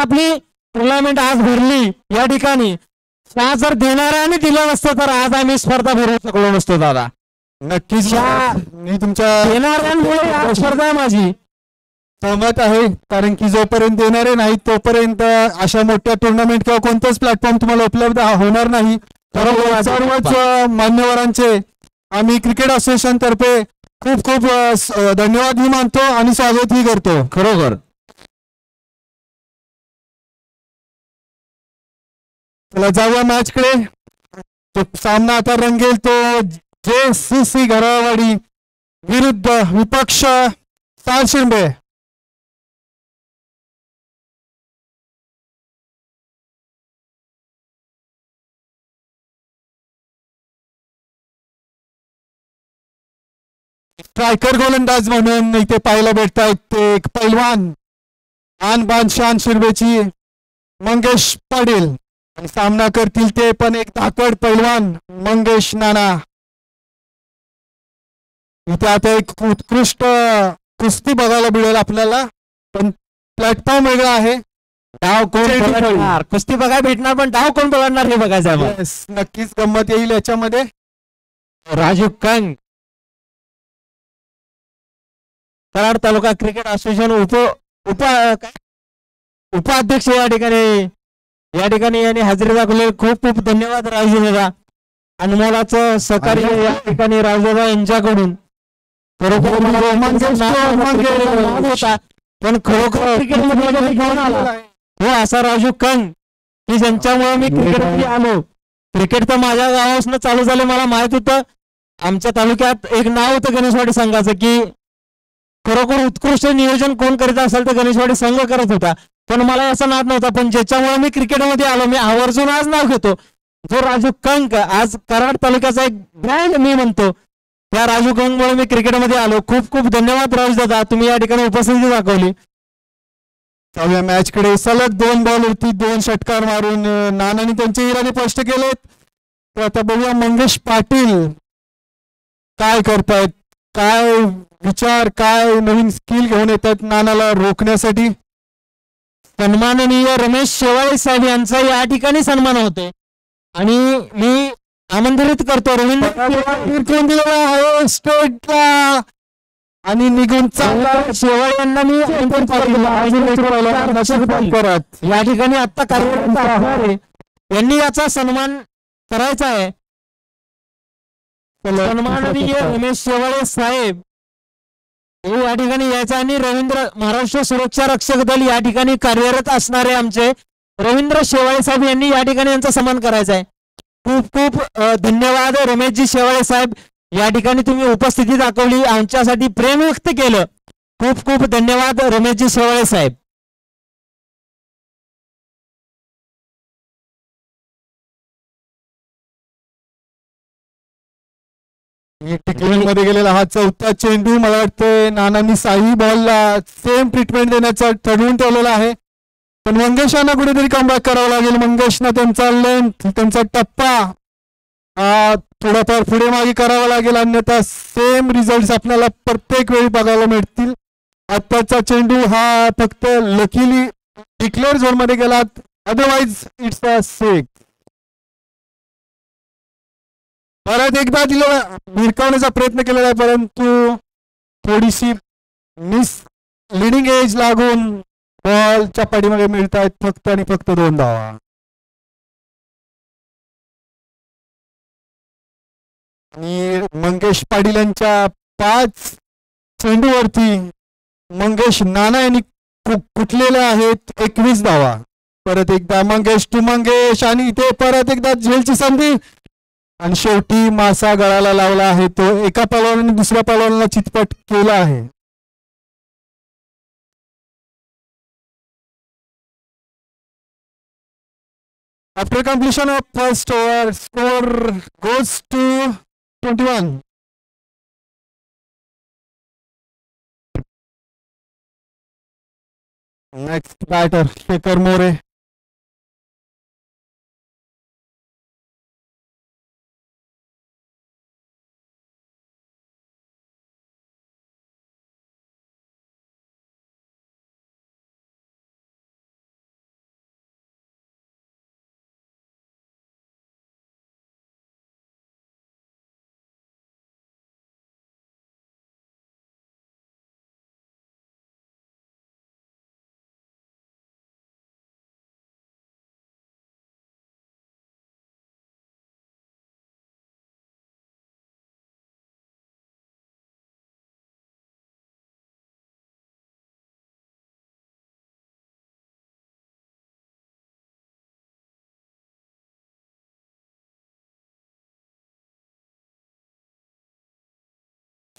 आपली टुर्नामेंट आज भरली या ठिकाणी, त्या जर देणाऱ्याने दिलं नसतं तर आज आम्ही स्पर्धा भरू शकलो नसतो दादा. नक्कीच मी तुमच्या देणाऱ्यांमुळे आज स्पर्धा आहे माझी. सहमत आहे, कारण की जोपर्यंत देणारे नाहीत तोपर्यंत अशा मोठ्या टुर्नामेंट किंवा कोणताच प्लॅटफॉर्म तुम्हाला उपलब्ध होणार नाही. सर्वच मान्यवरांचे आम्ही क्रिकेट असोसिएशन तर्फे खूप खूप धन्यवाद मी मानतो आणि स्वागतही करतो. खरोखर चला जाऊया मॅच कडे. तो सामना आता रंगेल तो JCC घरावाडी विरुद्ध विपक्ष सारशिंबे. स्ट्रायकर गोलंदाज म्हणून इथे पाहायला भेटतायत ते एक पैलवान आन बान शान शिरबेची मंगेश पाटील आणि सामना करतील ते पण एक धाकड पैलवान मंगेश नाना. इथे आता एक उत्कृष्ट कुस्ती बघायला मिळेल आपल्याला, पण प्लॅटफॉर्म वेगळा आहे. डाव कोण पकडणार, कुस्ती बघायला भेटणार पण डाव कोण पकडणार हे बघायचं आहे. नक्कीच गंमत येईल याच्यामध्ये. राजू कंग, कराड तालुका क्रिकेट असोसिएशन उपाध्यक्ष या ठिकाणी यांनी हजेरी दाखवली. खूप खूप धन्यवाद राजू दादा. अनमोलाचं सहकार्य या ठिकाणी राजू दादा यांच्याकडून. खरोखर पण खरोखर घेऊन आला हो असा राजू कंग की ज्यांच्यामुळे मी क्रिकेटमध्ये आलो. क्रिकेट तर माझ्या गावापासून चालू झालं. मला माहित होतं आमच्या तालुक्यात एक नाव होतं गणेशवाडी संघाचं की खरोखर उत्कृष्ट नियोजन कोण करीत असेल तर गणेशवाडी संघ करत होता. पण मला याचा नाद नव्हता. पण ज्याच्यामुळे मी क्रिकेटमध्ये आलो, मी आवर्जून आज नाव घेतो जो राजू कंक आज कराड तालुक्याचा एक ब्रँड मी म्हणतो. त्या राजू कंकमुळे मी क्रिकेटमध्ये आलो. खूप खूप धन्यवाद राजू दादा, तुम्ही या ठिकाणी उपस्थिती दाखवली. या मॅच कडे सलग 2 बॉलवरती 2 षटकार मारून नानांनी त्यांचे इरादे स्पष्ट केलेत. तर आता बघूया मंगेश पाटील काय करतायत, काय विचार, काय नवीन स्किल घेऊन येतात नानाला रोखण्यासाठी. सन्माननीय रमेश शेवाळे साहेब यांचा या ठिकाणी सन्मान होते आणि मी आमंत्रित करतो रवींद्र दिलेला आहे स्टेटला आणि निघून शेवाळे यांना मी या ठिकाणी आता कार्यरत यांनी याचा सन्मान करायचा आहे. सन्माननीय रमेश शेवाळे साहेब या ठिकाणी यायचा आणि रवींद्र महाराष्ट्र सुरक्षा रक्षक दल या ठिकाणी कार्यरत असणारे आमचे रवींद्र शेवाळे साहेब यांनी या ठिकाणी यांचा सन्मान करायचा आहे. खूप खूप धन्यवाद रमेशजी शेवाळे साहेब, या ठिकाणी तुम्ही उपस्थिती दाखवली, आमच्यासाठी प्रेम व्यक्त केलं. खूप खूप धन्यवाद रमेशजी शेवाळे साहेब. मध्ये गेलेला हा 4था चेंडू मला वाटतं नानांनी साई बॉलला सेम ट्रीटमेंट देण्याचं ठरवून ठेवलेला आहे. पण मंगेशांना कुठेतरी कमबॅक करावं लागेल. मंगेशना त्यांचा लेंथ, त्यांचा टप्पा थोडाफार पुढे मागे करावा लागेल, अन्यथा सेम रिझल्ट आपल्याला प्रत्येक वेळी बघायला मिळतील. आत्ताचा चेंडू हा फक्त लकीली डिक्लेअर झोन मध्ये गेला, अदरवाईज इट्स अ सिक्स. परत एकदा तिला भिरकावण्याचा प्रयत्न केलेला आहे, परंतु थोडीशी मिस लिडिंग एज लागून बॉलच्या पाठीमागे मिळत आहेत फक्त आणि फक्त 2 धावा. आणि मंगेश पाटील यांच्या 5 चेंडूवरती मंगेश नाना यांनी कुठलेल्या आहेत 21 धावा. परत एकदा मंगेश टू मंगेश आणि इथे परत एकदा झेलची संधी आणि शेवटी मासा गळाला लावला आहे. तो एका पलवानाने दुसऱ्या पलवानाला चितपट केला आहे. After completion of first over, score goes to 21. Next batter, Shekhar More.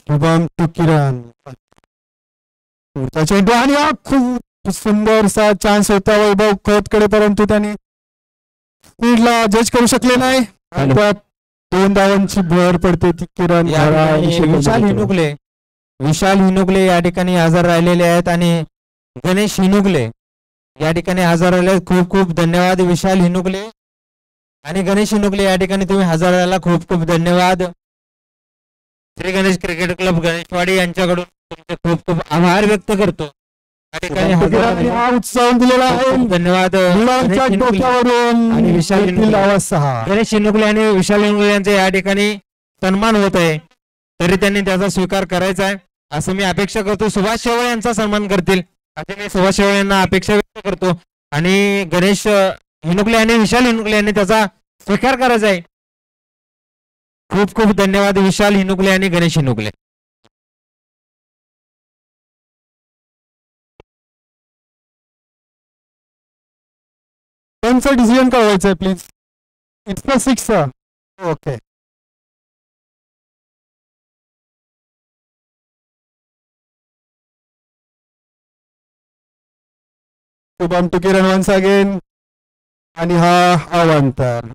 Shubham to Kiran. पुढचा चेंडू आणि हा खूप सुंदरसा चान्स होता वैभव खोतकडे, परंतु त्यांनी स्पीडला जज करू शकले नाही. आणि त्यात 2 धावांची भर पडते ती किरण या ठिकाणी विशाल हिनुगले या ठिकाणी हजर राहिलेले आहेत आणि गणेश हिनुगले या ठिकाणी हजर राहिले. खूप खूप धन्यवाद विशाल हिनुगले आणि गणेश हिनुगले या ठिकाणी तुम्ही हजर राहिला. खूप खूप धन्यवाद. श्री गणेश क्रिकेट क्लब गणेशवाडी यांच्याकडून तुमचे खूप खूप आभार व्यक्त करतो. या ठिकाणी हा उत्साह दिलेला आहे. धन्यवाद. आणि विशाल गणेश हिनुगले आणि विशाल हिनुगले यांचा या ठिकाणी सन्मान होत आहे, तरी त्यांनी त्याचा स्वीकार करायचा आहे असं मी अपेक्षा करतो. सुभाष शेवळे यांचा सन्मान करतील असे मी सुभाष शेवळे यांना अपेक्षा व्यक्त करतो आणि गणेश हिनुगले आणि विशाल हिनुगले यांनी त्याचा स्वीकार करायचा आहे. खूप खूप धन्यवाद विशाल हिनुगले आणि गणेश हिनुगले. त्यांचा डिसिजन कळवायचं आहे please. It's 6. Okay. Shubham to Kiran once again आणि हा अवांतर.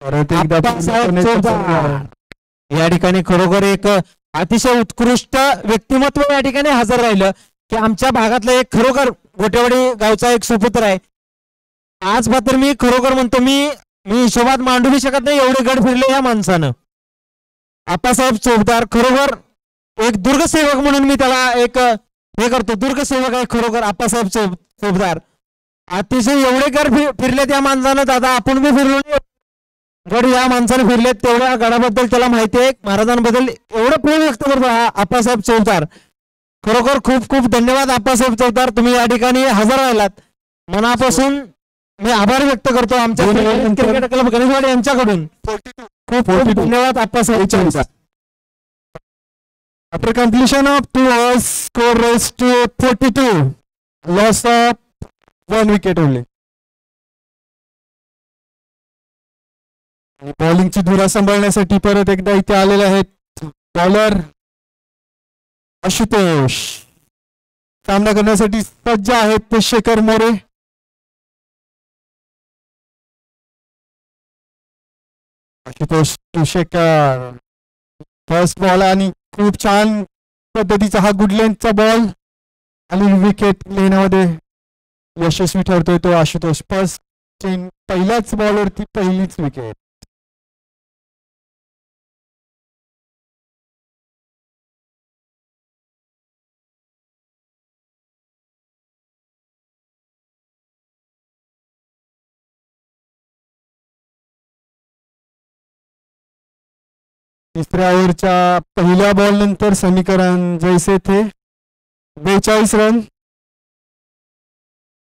परत एकदा या ठिकाणी खरोखर एक अतिशय उत्कृष्ट व्यक्तिमत्व या ठिकाणी हजर राहिलं की आमच्या भागातलं एक खरोखर गोटेवाडी गावचा एक सुपुत्र आहे. आज मात्र मी खरोखर म्हणतो मी हिशोबात मांडू बी शकत नाही एवढे गड फिरले या माणसानं. आप्पासाहेब चोपदार खरोखर एक दुर्गसेवक म्हणून मी त्याला एक हे करतो. दुर्गसेवक आहे खरोखर आप्पासाहेब चोपदार. अतिशय एवढे गड फिरले त्या माणसानं. दादा आपण बी फिरलो गड या माणसाने फिरलेत, तेवढ्या गडाबद्दल त्याला माहिती आहे. महाराजांबद्दल एवढं प्रेम व्यक्त करतो हा आप्पासाहेब चौतार. खरोखर खूप खूप धन्यवाद आप्पासाहेब चौतार, तुम्ही या ठिकाणी हजर राहिलात. मनापासून मी आभार व्यक्त करतो आमच्या क्रिकेट क्लब गणेशवाडी यांच्याकडून. खूप खूप धन्यवाद Appasaheb चौतार. After completion of 2 overs, score raised to 42. Loss of 1 wicket only. बॉलिंगची धुरा सांभाळण्यासाठी परत एकदा इथे आलेले आहेत बॉलर आशुतोष. सामना करण्यासाठी सज्ज आहेत ते Shekhar More. Ashutosh to Shekhar. First ball आणि खूप छान पद्धतीचा हा गुड लेंथचा बॉल आणि विकेट घेण्यामध्ये यशस्वी ठरतोय तो आशुतोष. फर्स्ट पहिल्याच बॉलवरती पहिलीच विकेट. तिसऱ्या ओव्हरच्या पहिल्या बॉल नंतर समीकरण जैसे थे 42 रन.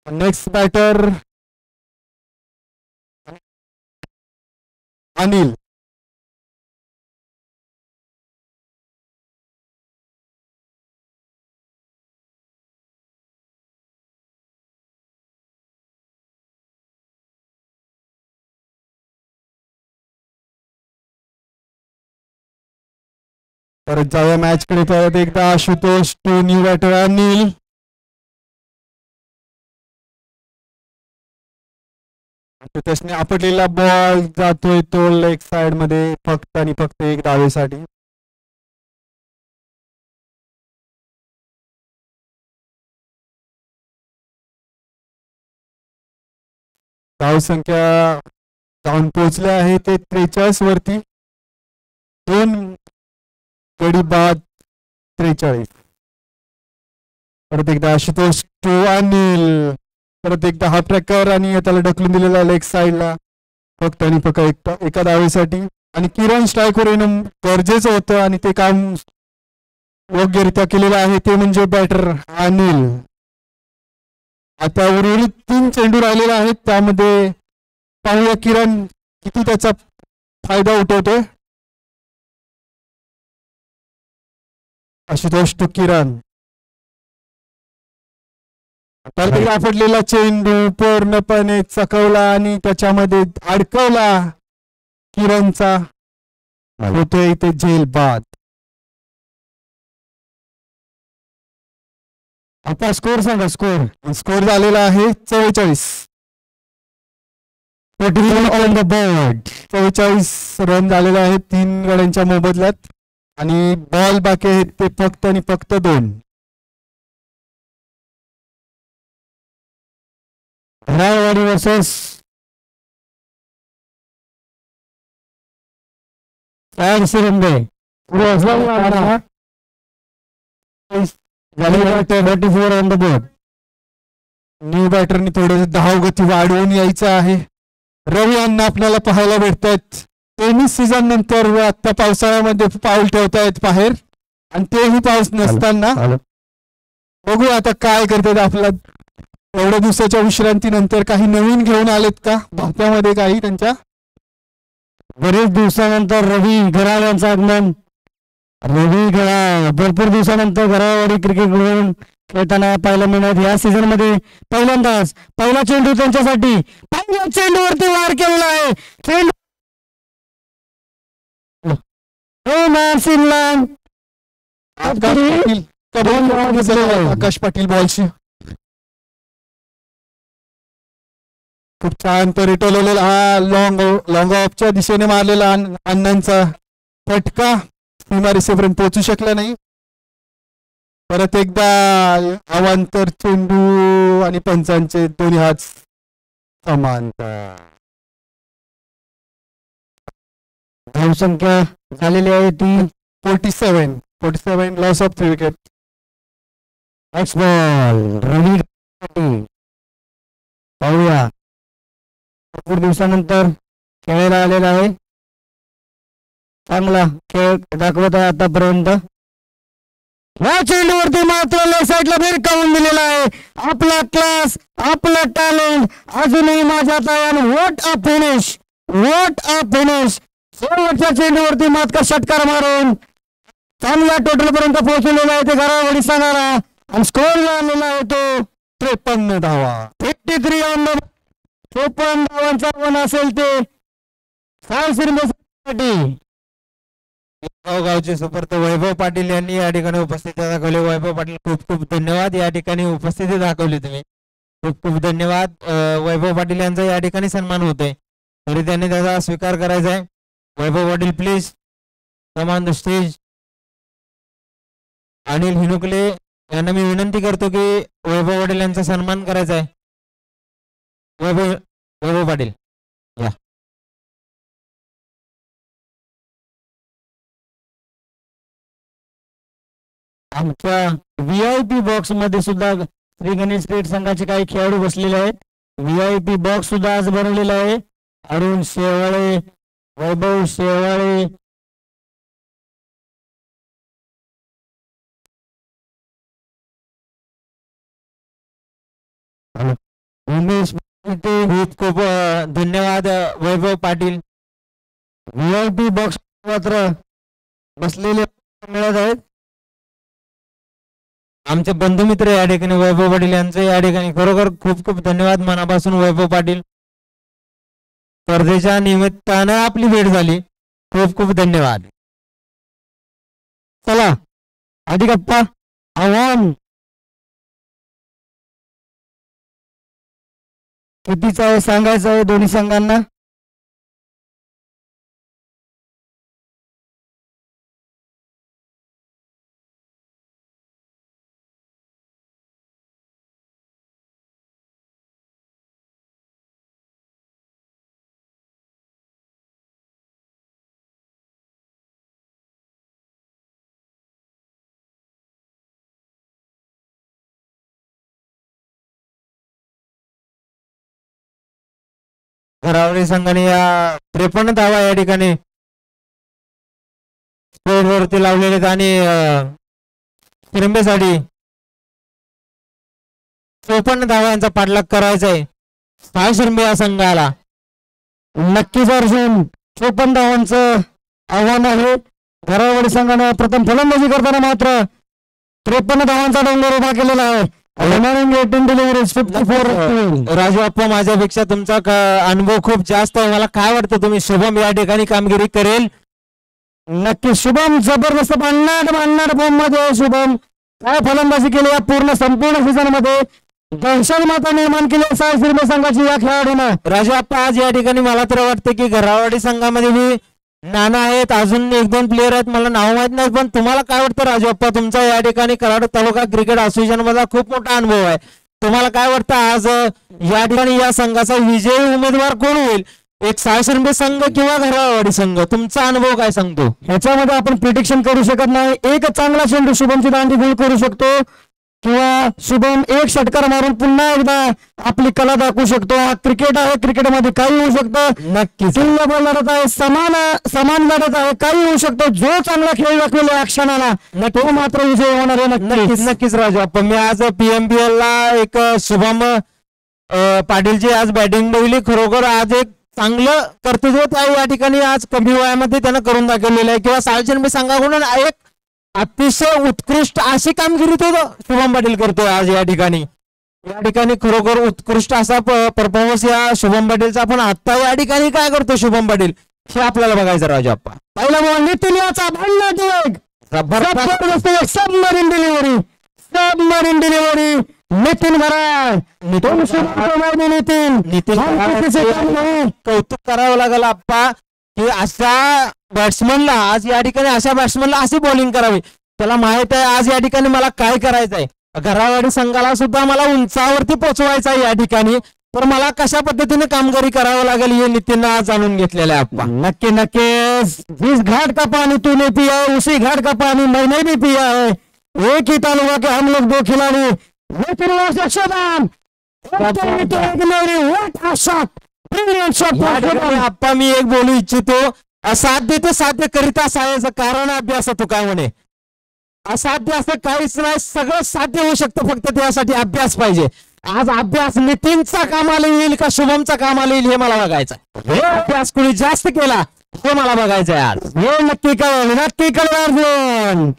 Next batter Anil. परत जाऊया मॅच कडे. परत एकदा Ashutosh to new batter Anil. आशुतोषने आपटलेला बॉल जातोय तो लेग साइड मध्ये फक्त आणि फक्त एक धावेसाठी. धावसंख्या जाऊन पोहोचले आहे ते 43 वरती. 2 गडी बाद 43. परत एकदा आशुतोष टू अनिल. परत एकदा हा ट्रॅकर आणि त्याला ढकलून दिलेला लेग साइडला फक्त आणि फक्त एका धावेसाठी. आणि किरण स्ट्राईकवर येणं गरजेचं होतं आणि ते काम योग्यरित्या केलेलं आहे ते म्हणजे बॅटर अनिल. आता उर्वरित 3 चेंडू राहिलेले आहेत, त्यामध्ये पाहूया किरण किती त्याचा फायदा उठवतोय. आशुतोष टू किरण. त्याला आपटलेला चेंडू पूर्णपणे चकवला आणि त्याच्यामध्ये अडकवला किरणचा. होतोय इथे झेल बाद. आता स्कोर सांगा. स्कोर झालेला आहे 44. 44 रन झालेले आहेत 3 गड्यांच्या मोबदल्यात आणि बॉल बाकी आहेत ते फक्त आणि फक्त 2. घरावाडी वर्सेस शिरंबे. न्यू बॅटरनी थोडं धावगती वाढवून यायचं आहे. रवी यांना आपल्याला पाहायला भेटतायत. टेनिस सीझन नंतर आता पावसाळ्यामध्ये पाऊल ठेवतायत बाहेर आणि तेही पाऊस नसताना. बघू आता काय करतात. आपला एवढ्या दिवसाच्या विश्रांतीनंतर काही नवीन घेऊन आलेत का भारतामध्ये काही त्यांच्या. बरेच दिवसानंतर रवी घराळ यांचं आगमन. रवी घरा भरपूर दिवसानंतर घरावाडी क्रिकेट ग्राउंड खेळताना पाहायला मिळत. या सीझन मध्ये पहिल्यांदाच पहिला चेंडू त्यांच्यासाठी. पहिल्या चेंडूवरती वार केलेला आहे. चेंडू आकाश पाटील बॉलशी खूप छान तरी टोलवलेला हा लॉंग ऑफच्या दिशेने मारलेला अण्णांचा फटका सीमा रिसेपर्यंत पोहोचू शकला नाही. परत एकदा अवांतर चेंडू आणि पंचांचे दोन्ही हात समांतर. धावसंख्या झालेली आहे ती 47 loss of 3 wicket. Next ball Ravi. पाहूया भरपूर दिवसानंतर खेळायला आलेला आहे. चांगला खेळ दाखवत आहे आतापर्यंत. या चेंडूवरती मात्र लेफ्ट साईडला भिरकावून दिलेला आहे. आपला क्लास आपला टॅलेंट अजूनही माझ्या तयार. What a finish. शेवटच्या चेंडूवरती मात्र षटकार मारून चांगल्या टोटल पर्यंत पोहोचलेला आहे ते घरावडी सांगारा आणि स्कोर झालेला आहे तो 53 धावा. 53 ऑन द 54 धावांचा वन असेल ते साठी. गावचे सुपर्त वैभव पाटील यांनी या ठिकाणी उपस्थिती दाखवली. वैभव पाटील खूप खूप धन्यवाद. या ठिकाणी उपस्थिती दाखवली तुम्ही. खूप खूप धन्यवाद. वैभव पाटील यांचा या ठिकाणी सन्मान होतोय तरी त्यांनी त्याचा स्वीकार करायचा आहे. Vaibhav Patil please come on the stage. Anil Hinukle यांना मी विनंती करतो की वैभव पाटील यांचा सन्मान करायचा आहे. वैभव पाटील या. आमच्या VIP बॉक्स मध्ये सुद्धा श्री गणेश क्रिकेट संघाचे काही खेळाडू बसलेले आहेत. VIP बॉक्स सुद्धा आज बनवलेला आहे. अरुण शेवाळे, वैभव शेवाळे, उमेश, खूप खूप धन्यवाद वैभव पाटील. VIP बॉक्स मात्र बसलेले मिळत आहेत. आमचे बंधुमित्र या ठिकाणी वैभव पाटील यांचे या ठिकाणी खरोखर खूप खूप धन्यवाद मनापासून वैभव पाटील. स्पर्धेच्या निमित्तानं आपली भेट झाली. खूप खूप धन्यवाद. चला आधी गप्पा आव्हान कितीचं आहे सांगायचं आहे दोन्ही संघांना. घरावरी संघाने या 53 धावा या ठिकाणी स्कोरवरती लावलेले आहेत आणि शिरंबेसाठी 54 धावांचा पाठलाग करायचा आहे साय शिरंबे या संघाला. नक्कीच अर्जुन 54 धावांचं आव्हान आहे. घरावडी संघाने प्रथम फलंदाजी करताना मात्र 53 धावांचा डोंगर उभा केलेला आहे. राजू आप्पा, माझ्यापेक्षा तुमचा अनुभव खूप जास्त आहे. मला काय वाटतं, तुम्ही शुभम या ठिकाणी कामगिरी करेल? नक्की शुभम जबरदस्त भन्नाट फॉर्म मध्ये शुभम काय फलंदाजी केली या पूर्ण संपूर्ण सीझन मध्ये, दहशत माता निर्माण केली साय शिरमे संघाची या खेळाडूनं. राजू आप्पा, आज या ठिकाणी मला तर वाटतं की घरावाडी संघामध्ये मी नाना आहेत, अजून एक दोन प्लेयर आहेत, मला नाव माहित नाही, पण तुम्हाला काय वाटतं राजू आप्पा, तुमचा या ठिकाणी कराड तालुका क्रिकेट असोसिएशन मध्ये खूप मोठा अनुभव आहे, तुम्हाला काय वाटतं आज या ठिकाणी या संघाचा विजयी उमेदवार कोण होईल? एक सायसरंबे संघ किंवा घरावाडी संघ? तुमचा अनुभव काय सांगतो? ह्याच्यामध्ये आपण प्रिडिक्शन करू शकत नाही. एक चांगला चेंडू शुभमची दांडी गोल करू शकतो किंवा शुभम एक षटकार मारून पुन्हा एकदा आपली कला दाखवू शकतो. हा क्रिकेट आहे, क्रिकेटमध्ये काही होऊ शकतं. नक्कीच लढत आहे, समान लढत आहे, काही होऊ शकतो. जो चांगला खेळ दाखवेल क्षणाला तो मात्र विजय होणार आहे. नक्कीच नक्कीच राजू आप्पा, मी आज PMBL ला एक शुभम पाटीलची आज बॅटिंग बघितली. खरोखर आज एक चांगलं कर्तृत्व आहे या ठिकाणी आज कमी वयामध्ये त्यानं करून दाखवलेलं आहे, किंवा सायचन संघाकडून एक अतिशय उत्कृष्ट अशी कामगिरी तो शुभम पाटील करतोय आज या ठिकाणी. या ठिकाणी खरोखर उत्कृष्ट असा परफॉर्मन्स या शुभम पाटीलचा. आपण आता या ठिकाणी काय करतो शुभम पाटील हे आपल्याला बघायचं राजू आप्पा. पहिला बॉल नितीन याचा भन्नाट एक जबरदस्त एक सबमरीन डिलिव्हरी नितीन घराळ. नितीन कौतुक करावं लागेल आप्पा की अशा बॅट्समनला आज या ठिकाणी अशा बॅट्समनला अशी बॉलिंग करावी. त्याला माहित आहे आज या ठिकाणी मला काय करायचंय, घरावाडी संघाला सुद्धा मला उंचावरती पोहोचवायचं आहे या ठिकाणी, तर मला कशा पद्धतीने कामगिरी करावं लागेल हे नितीन आज जाणून घेतलेलं आहे आप्पा. नक्की जिस घाट का पानी तूने पिया है उसी घाट का पानी मैंने भी पिया है, एक ही तालुका के हम लोग दो खिलाड़ी. आप्पा मी एक बोलू इच्छितो, असाध्य ते साध्य करिता सायाचं कारण अभ्यास तू काय म्हणे. असाध्य असं काहीच नाही, सगळं साध्य होऊ शकतं, फक्त त्यासाठी अभ्यास पाहिजे. आज अभ्यास नितीनचा कामाला येईल का शुभमचा कामाला येईल हे मला बघायचं. हे अभ्यास कोणी जास्त केला हे मला बघायचंय आज. हे नक्की कळेल अर्जुन,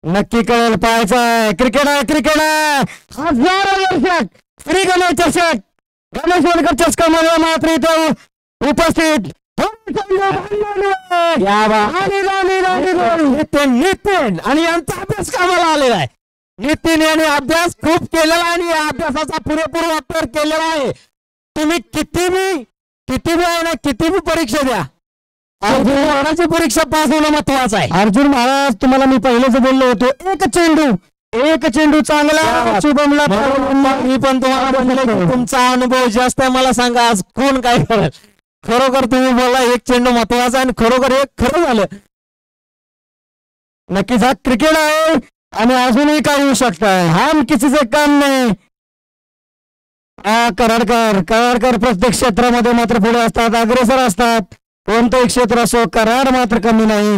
नक्की कळेल. पाहायचं क्रिकेट आहे हजारो दर्शक श्री गणेश चषक गणेश वनकर चषकामध्ये मात्र इथं उपस्थित नितीन आणि यांचा अभ्यास कामाला आलेला आहे. नितीन यांनी अभ्यास खूप केलेला आहे आणि या अभ्यासाचा पुरेपूर वापर केलेला आहे. तुम्ही किती बी आहे ना, किती बी परीक्षा द्या, अर्जुन परीक्षा पास होणं महत्वाचं आहे. अर्जुन महाराज तुम्हाला मी पहिलेच बोललो होतो, एक चेंडू चांगला शुभमला. मी पण तुम्हाला बोललो तुमचा अनुभव जास्त आहे, मला सांगा आज कोण काय करेल. खरोखर तुम्ही बोला एक चेंडू महत्वाचा आणि खरोखर एक खरं झालं. नक्कीच हा क्रिकेट आहे आणि अजूनही काय होऊ शकतं, हम किसी से काम नाही. कराडकर प्रत्येक क्षेत्रामध्ये मात्र पुढे असतात, अग्रेसर असतात. कोणतंही क्षेत्र असो, कराड मात्र कमी नाही.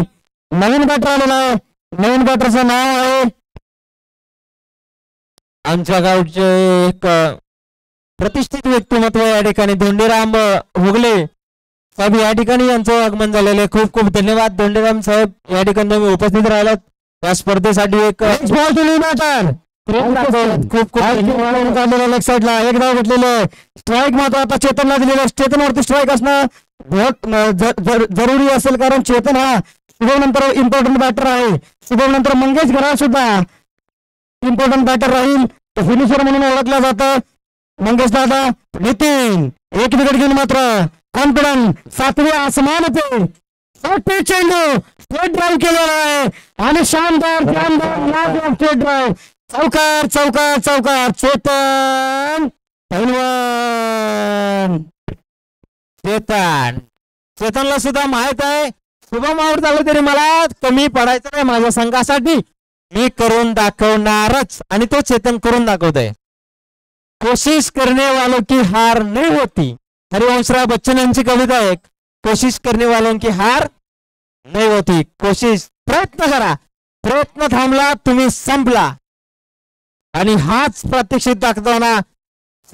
नवीन बॅटर आलेला आहे, नवीन बॅटरचं नाव आहे आमच्या गावचे एक प्रतिष्ठित व्यक्तिमत्व या ठिकाणी धोंडीराम हुगले साहेब या ठिकाणी यांचं आगमन झालेलं आहे. खूप खूप धन्यवाद धोंडीराम साहेब, या ठिकाणी तुम्ही उपस्थित राहिलात या स्पर्धेसाठी. एक खूप लेग साईडला एक धाव घेतलेलं स्ट्राईक मात्र आता चेतनला दिलेला. चेतनवरती स्ट्राईक असणं जरुरी असेल, कारण चेतन हा शुभम नंतर इम्पॉर्टंट बॅटर आहे. शुभम नंतर मंगेश घराळ सुद्धा इम्पॉर्टंट बॅटर राहील, फिनिशर म्हणून ओळखला जातं मंगेश दादा. नितीन एक विकेट घेऊन मात्र कॉन्फिडंट 7व्या आसमानाचे चेंडू स्ट्रेट ड्राईव्ह केलेला आहे आणि शानदार स्ट्रेट ड्राईव्ह. चौकार चेतन पहिलवान. चेतनला सुद्धा माहित आहे शुभम आउट झालं तरी मला कमी पडायचं नाही माझ्या संघासाठी, मी करून दाखवणारच. आणि तो चेतन करून दाखवतोय. कोशिश करने वालों की हार नहीं होती, हरिवंशराव बच्चन यांची कविता आहे. कोशिश करने वालों की हार नहीं होती. कोशिश प्रयत्न करा, प्रयत्न थांबला तुम्ही संपला. आणि हाच प्रात्यक्षिक दाखवताना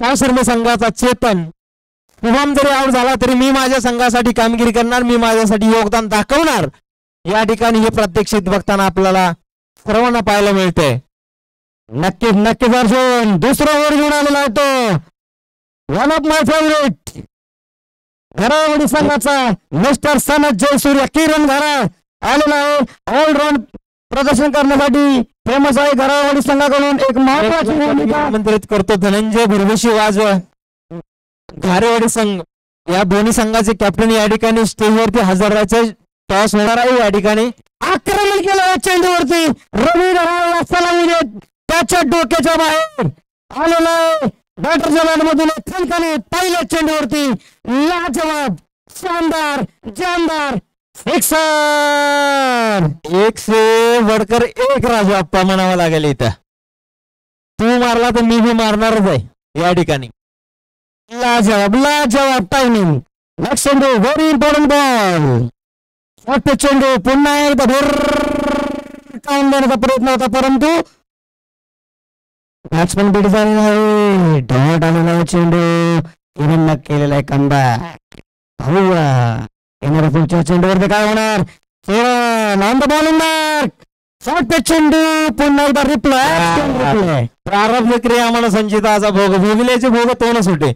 सावसर्मे संघाचा चेतन. शुभम जरी आउट झाला तरी मी माझ्या संघासाठी कामगिरी करणार, मी माझ्यासाठी योगदान दाखवणार. या ठिकाणी हे प्रात्यक्षिक बघताना आपल्याला सर्वांना पाहायला मिळते. नक्कीच नक्कीच अर्जुन दुसरा ओव्हर घेऊन आलेला आहे तो वन ऑफ माय फेवरेट घरावडी संघाचा मिस्टर सनत जयसूर्य किरण घरा आलेला आहे ऑलराऊंड प्रदर्शन करण्यासाठी फेमस आहे घरावडी संघाकडून एक महत्वाची भूमिका आमंत्रित करतो धनंजय भुरभुशी वाजवा घारेवाडी संघ या दोन्ही संघाचे कॅप्टन या ठिकाणी स्टेजवरती हजर राहायचे टॉस होणार आहे या ठिकाणी आक्रमण केलं या चेंडूवरती रवी घराला सलामी देत त्याच्या डोक्याच्या बाहेर आलेला बॅटरच्या बॅटमधून खणखणी पहिल्या चेंडूवरती लाजवाब शानदार जानदार सिक्सर एक से वडकर एक राजू आप्पा म्हणावं लागेल इथं तू मारला तर मी बी मारणारच आहे या ठिकाणी लाजवाब टायमिंग नेक्स्ट चेंडू व्हेरी इम्पॉर्टंट बॉल मोठे चेंडू पुन्हा एकदा काउंट देण्याचा प्रयत्न होता परंतु बॅट्समन बीट झालेला आहे डॉट आलेला आहे चेंडू इव्हन केलेला आहे कमबॅक येणाऱ्या पुढच्या चेंडूवरती काय होणार on the bowling mark short पे चेंडू पुन्हा एकदा रिप्लाय प्रारंभ क्रिया म्हणा संचिताचा भोग भोगल्याचे भोग तोंडच होते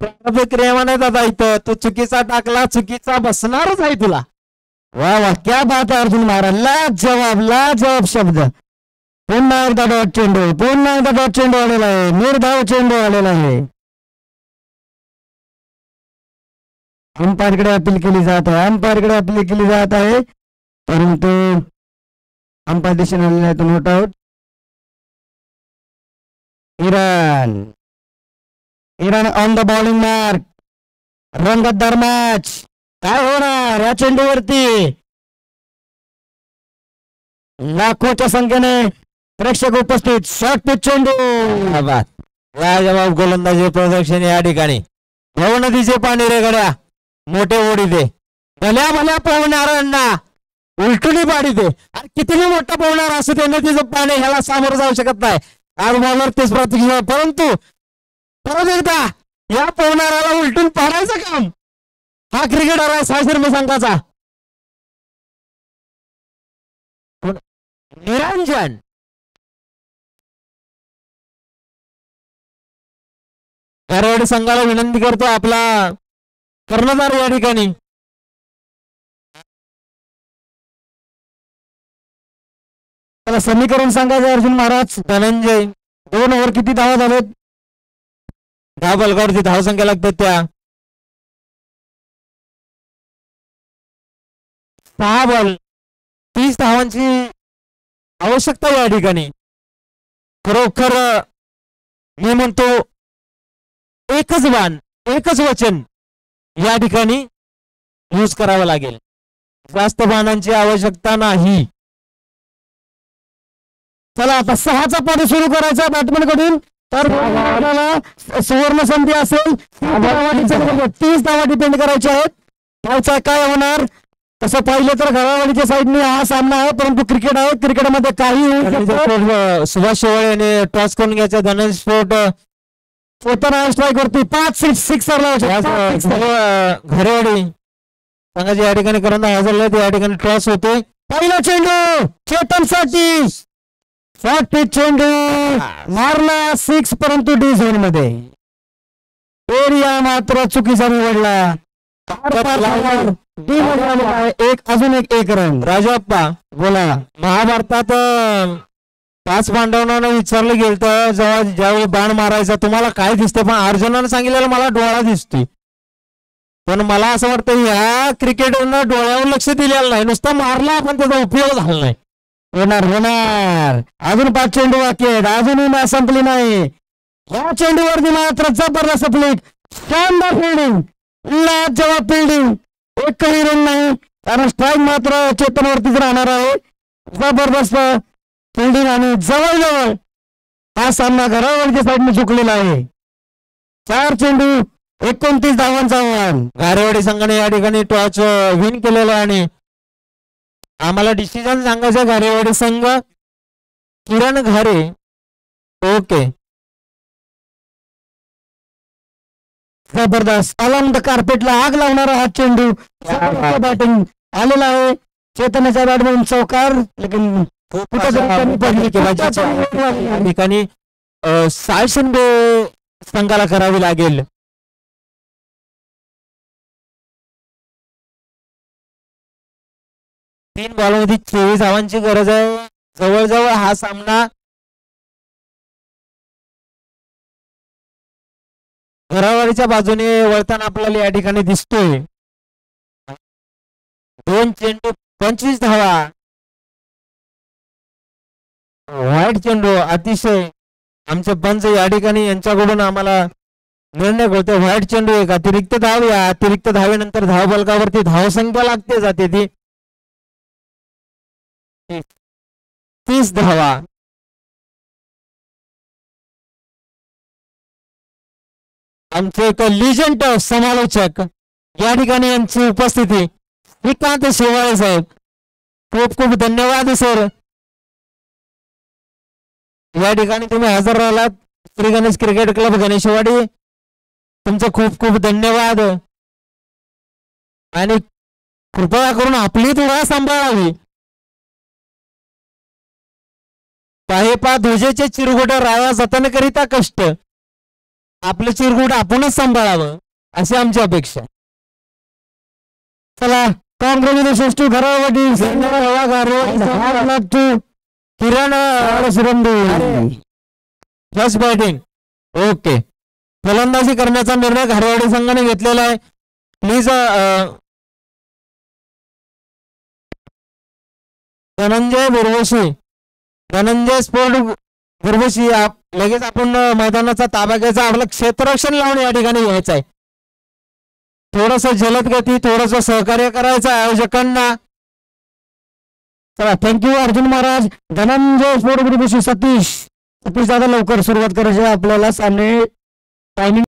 प्रारंभ क्रिया म्हणत आता इथं तो चुकीचा टाकला चुकीचा बसणारच आहे तुला वा वा क्या बात आहे अर्जुन महाराज लाजवाब शब्द पुन्हा एकदा डॉट चेंडू आलेला आहे निर्धाव चेंडू आलेला आहे अंपायरकडे अपील केली जात आहे परंतु अंपायर दिशेने आलेला आहे तो not out Iran on the bowling mark रंगतदार मॅच काय होणार या चेंडूवरती लाखोच्या संख्येने प्रेक्षक उपस्थित शॉर्ट पिच चेंडू लाजवाब गोलंदाजी प्रदर्शन या ठिकाणी भाऊ नदीचे पाणी रे गड्या मोठे ओढी दे भल्या पोहणाऱ्यांना उलटुनी पाडी दे आणि कितीही मोठा पोहणार असं ते नदीचं पाणी ह्याला सामोरं जाऊ शकत नाही आज बॉलर तेच प्रतिष्ठा परंतु परत एकदा या पोहणाऱ्याला उलटून पाडायचं काम हा क्रिकेटर आहे 600 रुपये संघाचा निरंजन गारवाडी संघाला विनंती करतो आपला कर्णधार या ठिकाणी त्याला समीकरण सांगायचं अर्जुन महाराज धनंजय 2 ओव्हर किती धावा झालेत 10 बलकावरती धाव संख्या लागतात त्या 6 बॉल 30 धावांची आवश्यकता या ठिकाणी खरोखर मी म्हणतो एकच बाण एकच वचन या ठिकाणी यूज करावं लागेल जास्त बाणांची आवश्यकता नाही चला आता 6चा पाणी सुरू करायचा बॅटमॅन कडून तर सुवर्ण संधी असेल 30 धावा डिपेंड करायच्या आहेत धावचा काय होणार तसं पाहिलं तर घरावाडीच्या साईडने हा सामना आहे परंतु क्रिकेट आहे क्रिकेटमध्ये काही सुभाष शेवाळे याने टॉस करून घ्यायचा धनंजय स्फोट स्वतः स्ट्राईक वरती 5-6 घरेवाडी संघाची या ठिकाणी करंदा हजर या ठिकाणी टॉस होतोय पहिला चेंडू चेतन साठी शॉर्ट पिच चेंडू मारला 6 परंतु डी झोन मध्ये एरिया मात्र चुकीचा निवडला अजून एक रन राजप्पा बोला महाभारतात 5 पांडवांना विचारलं गेलं तर जेव्हा ज्यावेळी बाण मारायचा तुम्हाला काय दिसते पण अर्जुनानं सांगितलेलं मला डोळा दिसतोय पण मला असं वाटतं ह्या क्रिकेटरनं डोळ्यावर लक्ष दिलेलं नाही नुसतं मारला पण त्याचा उपयोग झाला नाही होणार अजून 5 चेंडू बाकी आहेत अजूनही मॅच संपली नाही या चेंडूवरती मात्र जबरदस्त फ्लिक शानदार फिल्डिंग लाजवाब फिल्डिंग एकही रन नाही कारण स्ट्राईक मात्र चेतनवरतीच राहणार आहे जबरदस्त फिल्डिंग आणि जवळजवळ हा सामना घरावरच्या साईडने झुकलेला आहे 4 चेंडू 29 धावांचा आव्हान घारेवाडी संघाने या ठिकाणी टॉस विन केलेला आणि आम्हाला डिसिजन सांगायचं घारेवाडी संघ किरण घारे ओके जबरदस्त अलॉंग द कार्पेटला आग लावणारा हा चेंडू बॅटिंग आलेला आहे चेतनाच्या बॅटमधून चौकार लेकिन खूप कुठेतरी अशा कमी पडली किंवा या ठिकाणी सायशंडे संघाला करावी लागेल. तीन बॉलमध्ये 24 धावांची गरज आहे. जवळजवळ हा सामना घरावारीच्या बाजूने वळताना आपल्याला या ठिकाणी दिसतोय. 2 चेंडू 25 धावा. व्हाईट चेंडू अतिशय आमचे पंच या ठिकाणी यांच्याकडून आम्हाला निर्णय कळतोय. व्हाईट चेंडू एक अतिरिक्त धाव. या अतिरिक्त धावेनंतर धाव बलकावरती धावसंख्या लागते जाते ती 30 धावा. आमचे एक लिजंड समालोचक या ठिकाणी यांची उपस्थिती श्रीकांत शेवाळे साहेब, खूप खूप धन्यवाद सर. या ठिकाणी तुम्ही हजर राहिलात. श्री गणेश क्रिकेट क्लब गणेशवाडी, तुमचं खूप खूप धन्यवाद. आणि कृपया करून आपली थोडा सांभाळावी. पाहेपा ध्वजेचे चिरगुट राया जतन करिता कष्ट. आपलं चिरगुट आपणच सांभाळावं अशी आमची अपेक्षा. चला, congratulations to Gharawadi Kiran first batting. Okay, फलंदाजी करण्याचा निर्णय घारवाडी संघाने घेतलेला आहे. प्लीज धनंजय बुरवशी, धनंजय स्पोर्ट बुरवशी, लगेच आपण मैदानाचा ताबा घ्यायचा. आपलं क्षेत्ररक्षण लावून या ठिकाणी घ्यायचं आहे. थोडस जलद गती, थोडस सहकार्य करायचं आयोजकांना. चला, थँक्यू अर्जुन महाराज. धनंजय स्पोर्ट बुरवशी, सतीश दादा लवकर सुरुवात करायची आपल्याला. सामने टायमिंग